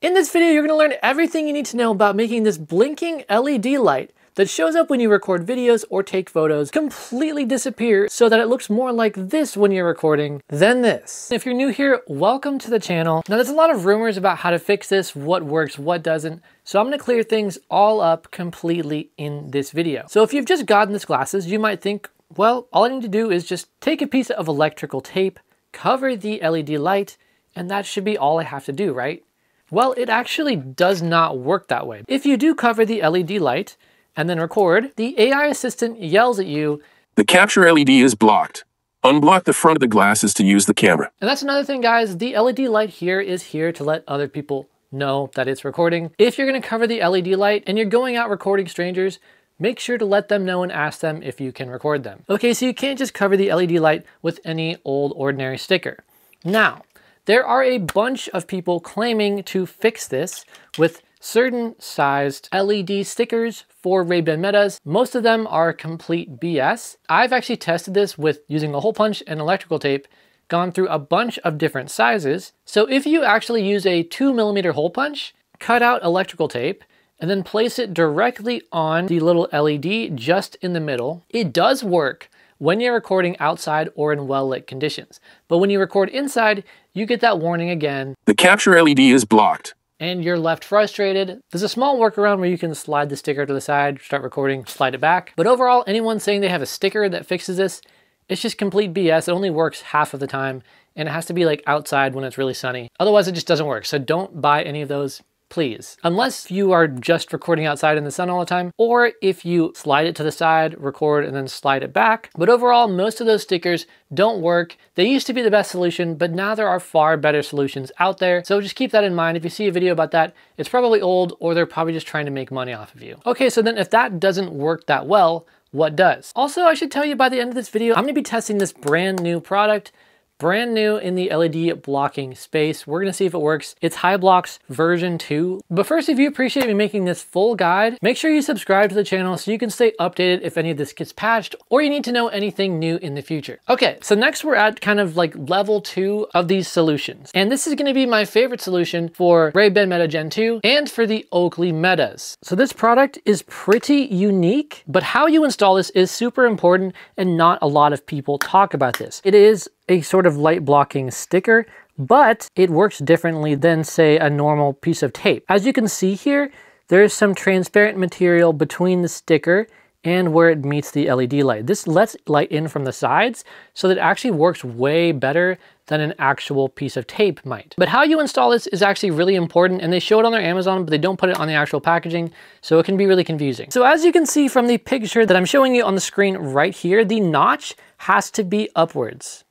In this video, you're gonna learn everything you need to know about making this blinking LED light that shows up when you record videos or take photos completely disappear so that it looks more like this when you're recording than this. If you're new here, welcome to the channel. Now there's a lot of rumors about how to fix this, what works, what doesn't. So I'm gonna clear things all up completely in this video. So if you've just gotten these glasses, you might think, well, all I need to do is just take a piece of electrical tape, cover the LED light, and that should be all I have to do, right? Well, it actually does not work that way. If you do cover the LED light, and then record, the AI assistant yells at you, "The capture LED is blocked. Unblock the front of the glasses to use the camera." And that's another thing, guys. The LED light here is here to let other people know that it's recording. If you're gonna cover the LED light and you're going out recording strangers, make sure to let them know and ask them if you can record them. Okay, so you can't just cover the LED light with any old ordinary sticker. Now, there are a bunch of people claiming to fix this with certain sized LED stickers for Ray-Ban Metas. Most of them are complete BS. I've actually tested this with using a hole punch and electrical tape, gone through a bunch of different sizes. So if you actually use a 2mm hole punch, cut out electrical tape, and then place it directly on the little LED just in the middle, it does work when you're recording outside or in well-lit conditions. But when you record inside, you get that warning again. "The capture LED is blocked." And you're left frustrated. There's a small workaround where you can slide the sticker to the side, start recording, slide it back. But overall, anyone saying they have a sticker that fixes this, it's just complete BS. It only works half of the time, and it has to be like outside when it's really sunny. Otherwise, it just doesn't work. So don't buy any of those, please. Unless you are just recording outside in the sun all the time, or if you slide it to the side, record, and then slide it back. But overall, most of those stickers don't work. They used to be the best solution, but now there are far better solutions out there. So just keep that in mind. If you see a video about that, it's probably old, or they're probably just trying to make money off of you. Okay, so then if that doesn't work that well, what does? Also, I should tell you by the end of this video, I'm gonna be testing this brand new product, brand new in the LED blocking space. We're gonna see if it works. It's Hyblox version 2. But first, if you appreciate me making this full guide, make sure you subscribe to the channel so you can stay updated if any of this gets patched or you need to know anything new in the future. Okay, so next we're at kind of like level 2 of these solutions. And this is gonna be my favorite solution for Ray-Ban Meta Gen 2 and for the Oakley Metas. So this product is pretty unique, but how you install this is super important and not a lot of people talk about this. It is a sort of light blocking sticker, but it works differently than, say, a normal piece of tape. As you can see here, there is some transparent material between the sticker and where it meets the LED light. This lets light in from the sides, so that it actually works way better than an actual piece of tape might. But how you install this is actually really important, and they show it on their Amazon, but they don't put it on the actual packaging, so it can be really confusing. So as you can see from the picture that I'm showing you on the screen right here, the notch has to be upwards.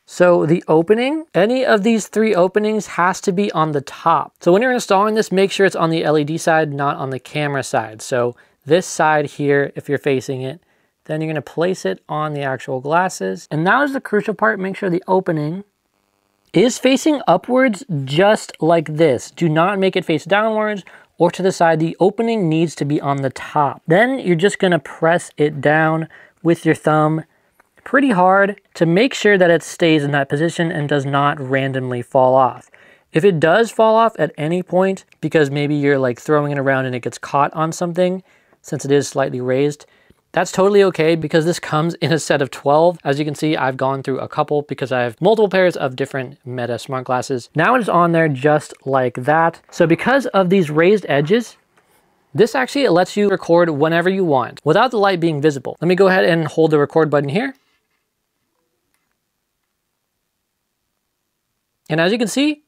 So the opening, any of these 3 openings has to be on the top. So when you're installing this, make sure it's on the LED side, not on the camera side. So this side here, if you're facing it, then you're gonna place it on the actual glasses. And now is the crucial part, make sure the opening is facing upwards just like this. Do not make it face downwards or to the side. The opening needs to be on the top. Then you're just gonna press it down with your thumb pretty hard to make sure that it stays in that position and does not randomly fall off. If it does fall off at any point, because maybe you're like throwing it around and it gets caught on something, since it is slightly raised, that's totally okay because this comes in a set of 12. As you can see, I've gone through a couple because I have multiple pairs of different Meta smart glasses. Now it is on there just like that. So because of these raised edges, this actually lets you record whenever you want without the light being visible. Let me go ahead and hold the record button here. And as you can see,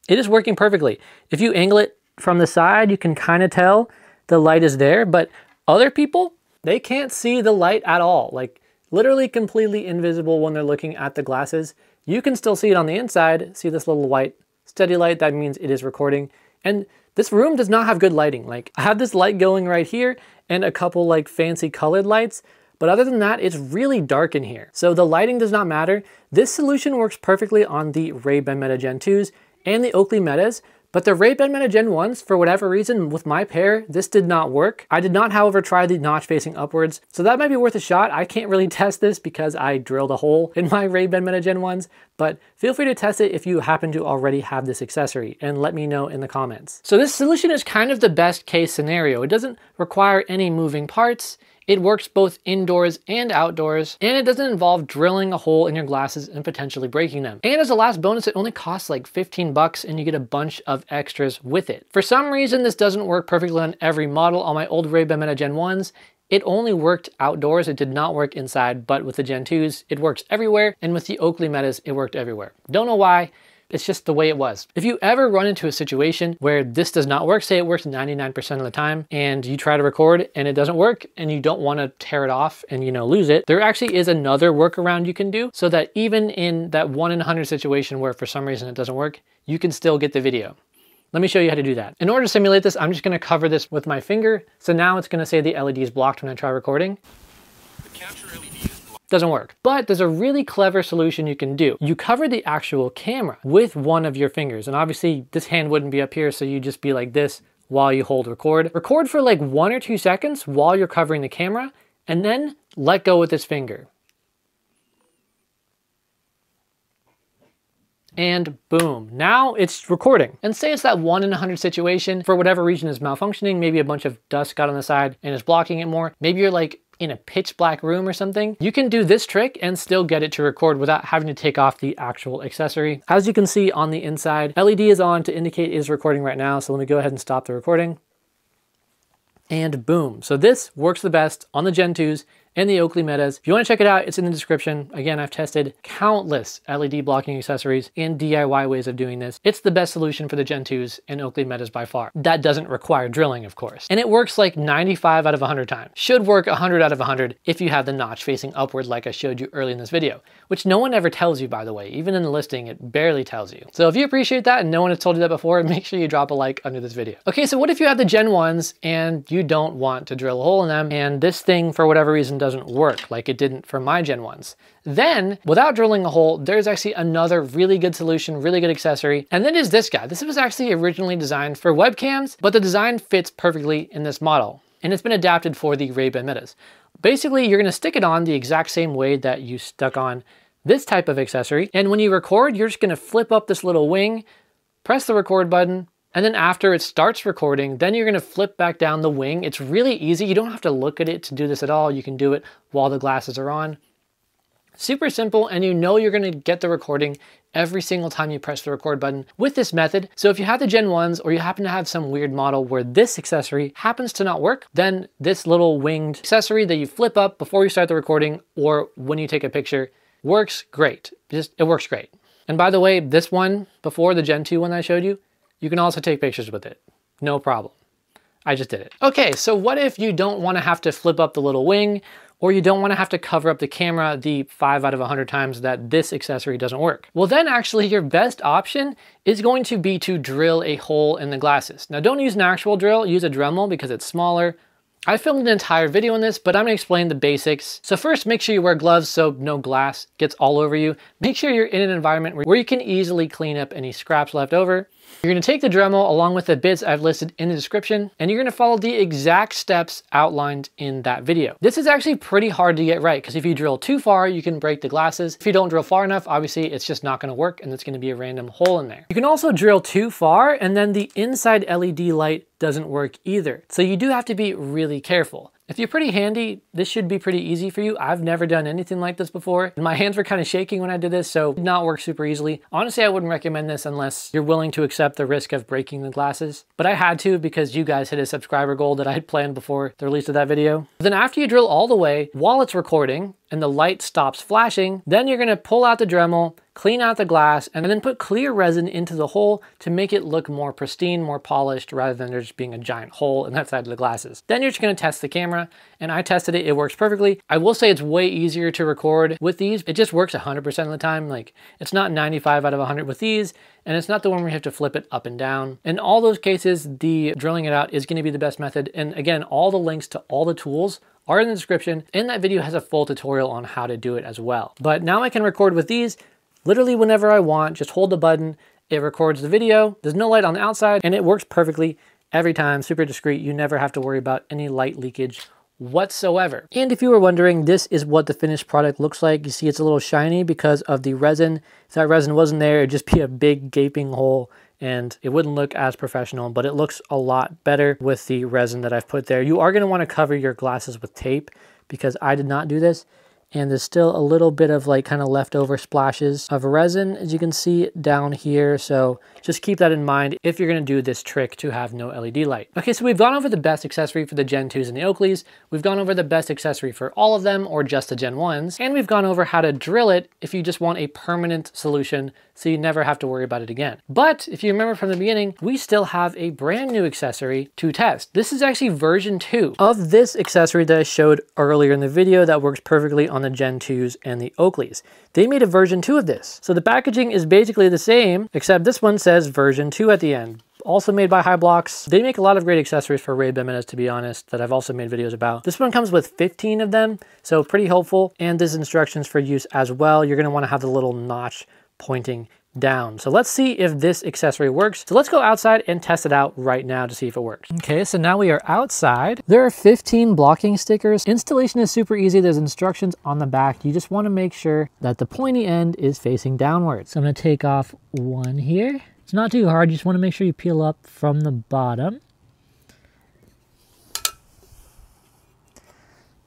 it is working perfectly. If you angle it from the side, you can kind of tell the light is there, but other people, they can't see the light at all. Like literally completely invisible when they're looking at the glasses. You can still see it on the inside. See this little white steady light? That means it is recording. And this room does not have good lighting. Like I have this light going right here and a couple like fancy colored lights. But other than that, it's really dark in here. So the lighting does not matter. This solution works perfectly on the Ray-Ban Meta Gen 2s and the Oakley Metas, But the Ray-Ban Meta Gen 1s, for whatever reason, with my pair, this did not work. I did not, however, try the notch facing upwards, so that might be worth a shot. I can't really test this because I drilled a hole in my Ray-Ban Meta Gen 1s, but feel free to test it if you happen to already have this accessory, and let me know in the comments. So this solution is kind of the best case scenario. It doesn't require any moving parts. It works both indoors and outdoors, and it doesn't involve drilling a hole in your glasses and potentially breaking them. And as a last bonus, it only costs like 15 bucks and you get a bunch of extras with it. For some reason, this doesn't work perfectly on every model. On my old Ray-Ban Meta Gen 1s, it only worked outdoors, it did not work inside, but with the Gen 2s, it works everywhere, and with the Oakley Metas, it worked everywhere. Don't know why. It's just the way it was. If you ever run into a situation where this does not work, say it works 99% of the time, and you try to record and it doesn't work, and you don't want to tear it off and, you know, lose it, there actually is another workaround you can do so that even in that 1 in 100 situation where for some reason it doesn't work, you can still get the video. Let me show you how to do that. In order to simulate this, I'm just going to cover this with my finger. So now it's going to say the LED is blocked when I try recording. The capture LED is blocked. Doesn't work. But there's a really clever solution you can do. You cover the actual camera with one of your fingers. And obviously this hand wouldn't be up here, so you just be like this while you hold record. Record for like 1 or 2 seconds while you're covering the camera, and then let go with this finger. And boom, now it's recording. And say it's that 1 in 100 situation, for whatever reason is malfunctioning, maybe a bunch of dust got on the side and is blocking it more. Maybe you're like in a pitch black room or something. You can do this trick and still get it to record without having to take off the actual accessory. As you can see on the inside, LED is on to indicate it is recording right now. So let me go ahead and stop the recording. And boom. So this works the best on the Gen 2s and the Oakley Metas. If you want to check it out, it's in the description. Again, I've tested countless LED blocking accessories and DIY ways of doing this. It's the best solution for the Gen 2s and Oakley Metas by far. That doesn't require drilling, of course. And it works like 95 out of 100 times. Should work 100 out of 100 if you have the notch facing upward like I showed you early in this video, which no one ever tells you, by the way. Even in the listing, it barely tells you. So if you appreciate that and no one has told you that before, make sure you drop a like under this video. Okay, so what if you have the Gen 1s and you don't want to drill a hole in them and this thing, for whatever reason, doesn't work like it didn't for my Gen 1s? Then, without drilling a hole, there's actually another really good solution, really good accessory, and that is this guy. This was actually originally designed for webcams, but the design fits perfectly in this model, and it's been adapted for the Ray-Ban Metas. Basically, you're gonna stick it on the exact same way that you stuck on this type of accessory, and when you record, you're just gonna flip up this little wing, press the record button, and then after it starts recording, then you're gonna flip back down the wing. It's really easy. You don't have to look at it to do this at all. You can do it while the glasses are on. Super simple, and you know you're gonna get the recording every single time you press the record button with this method. So if you have the Gen 1s or you happen to have some weird model where this accessory happens to not work, then this little winged accessory that you flip up before you start the recording or when you take a picture works great. It works great. And by the way, this one before, the Gen 2 one I showed you, you can also take pictures with it. No problem. I just did it. Okay, so what if you don't want to have to flip up the little wing, or you don't want to have to cover up the camera the 5 out of 100 times that this accessory doesn't work? Well, then actually your best option is going to be to drill a hole in the glasses. Now don't use an actual drill, use a Dremel because it's smaller. I filmed an entire video on this, but I'm gonna explain the basics. So first, make sure you wear gloves so no glass gets all over you. Make sure you're in an environment where you can easily clean up any scraps left over. You're gonna take the Dremel along with the bits I've listed in the description, and you're gonna follow the exact steps outlined in that video. This is actually pretty hard to get right, because if you drill too far, you can break the glasses. If you don't drill far enough, obviously it's just not gonna work, and it's gonna be a random hole in there. You can also drill too far, and then the inside LED light doesn't work either. So you do have to be really careful. If you're pretty handy, this should be pretty easy for you. I've never done anything like this before. My hands were kind of shaking when I did this, so it did not work super easily. Honestly, I wouldn't recommend this unless you're willing to accept the risk of breaking the glasses. But I had to because you guys hit a subscriber goal that I had planned before the release of that video. Then after you drill all the way, while it's recording and the light stops flashing, then you're gonna pull out the Dremel, clean out the glass, and then put clear resin into the hole to make it look more pristine, more polished, rather than there just being a giant hole in that side of the glasses. Then you're just gonna test the camera, and I tested it, it works perfectly. I will say it's way easier to record with these. It just works 100% of the time. Like, it's not 95 out of 100 with these, and it's not the one where you have to flip it up and down. In all those cases, the drilling it out is gonna be the best method. And again, all the links to all the tools are in the description, and that video has a full tutorial on how to do it as well. But now I can record with these literally whenever I want, just hold the button It records the video, there's no light on the outside, and it works perfectly every time, super discreet. You never have to worry about any light leakage whatsoever. And if you were wondering, this is what the finished product looks like. You see it's a little shiny because of the resin. If that resin wasn't there, it'd just be a big gaping hole and it wouldn't look as professional, but it looks a lot better with the resin that I've put there. You are going to want to cover your glasses with tape because I did not do this. And there's still a little bit of like kind of leftover splashes of resin, as you can see down here. So just keep that in mind if you're going to do this trick to have no LED light. Okay, so we've gone over the best accessory for the Gen 2s and the Oakleys. We've gone over the best accessory for all of them or just the Gen 1s. And we've gone over how to drill it if you just want a permanent solution so you never have to worry about it again. But if you remember from the beginning, we still have a brand new accessory to test. This is actually version 2 of this accessory that I showed earlier in the video that works perfectly on the Gen 2s and the Oakleys. They made a version 2 of this. So the packaging is basically the same, except this one says version 2 at the end. Also made by Hyblox. They make a lot of great accessories for Ray-Ban Metas, to be honest, that I've also made videos about. This one comes with 15 of them, so pretty helpful. And there's instructions for use as well. You're gonna wanna have the little notch pointing down. So let's see if this accessory works. So let's go outside and test it out right now to see if it works. Okay, so now we are outside. There are 15 blocking stickers. Installation is super easy. There's instructions on the back. You just want to make sure that the pointy end is facing downwards. So I'm going to take off one here. It's not too hard. You just want to make sure you peel up from the bottom.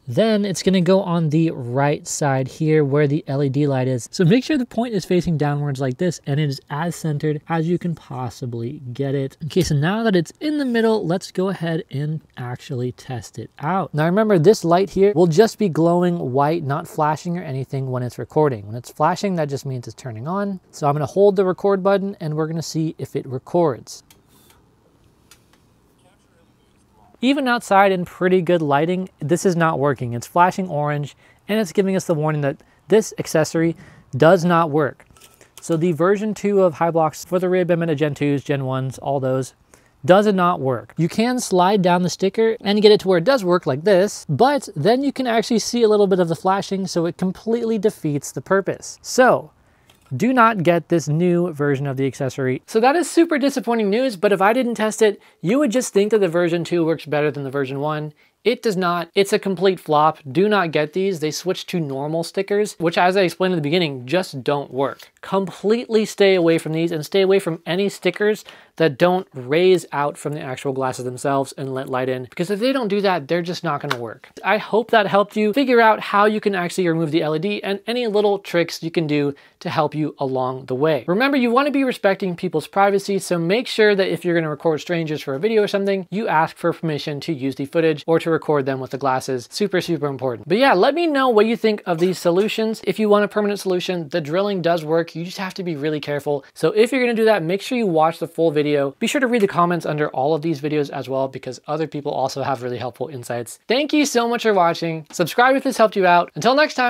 Then it's going to go on the right side here where the LED light is. So make sure the point is facing downwards like this and it is as centered as you can possibly get it. Okay, so now that it's in the middle, let's go ahead and actually test it out. Now remember, this light here will just be glowing white, not flashing or anything when it's recording. When it's flashing, that just means it's turning on. So I'm going to hold the record button and we're going to see if it records. Even outside in pretty good lighting, this is not working. It's flashing orange and it's giving us the warning that this accessory does not work. So the version 2 of Hyblox for the Ray-Ban Meta Gen 2s, Gen 1s, all those, does not work. You can slide down the sticker and get it to where it does work like this, but then you can actually see a little bit of the flashing, so it completely defeats the purpose. So do not get this new version of the accessory. So that is super disappointing news, but if I didn't test it, you would just think that the version 2 works better than the version 1. It does not. It's a complete flop. Do not get these. They switched to normal stickers, which, as I explained in the beginning, just don't work. Completely stay away from these and stay away from any stickers that don't raise out from the actual glasses themselves and let light in, because if they don't do that, they're just not going to work. I hope that helped you figure out how you can actually remove the LED and any little tricks you can do to help you along the way. Remember, you want to be respecting people's privacy, so make sure that if you're going to record strangers for a video or something, you ask for permission to use the footage or to record them with the glasses. Super, super important. But yeah, let me know what you think of these solutions. If you want a permanent solution, the drilling does work. You just have to be really careful. So if you're going to do that, make sure you watch the full video. Be sure to read the comments under all of these videos as well, because other people also have really helpful insights. Thank you so much for watching. Subscribe if this helped you out. Until next time.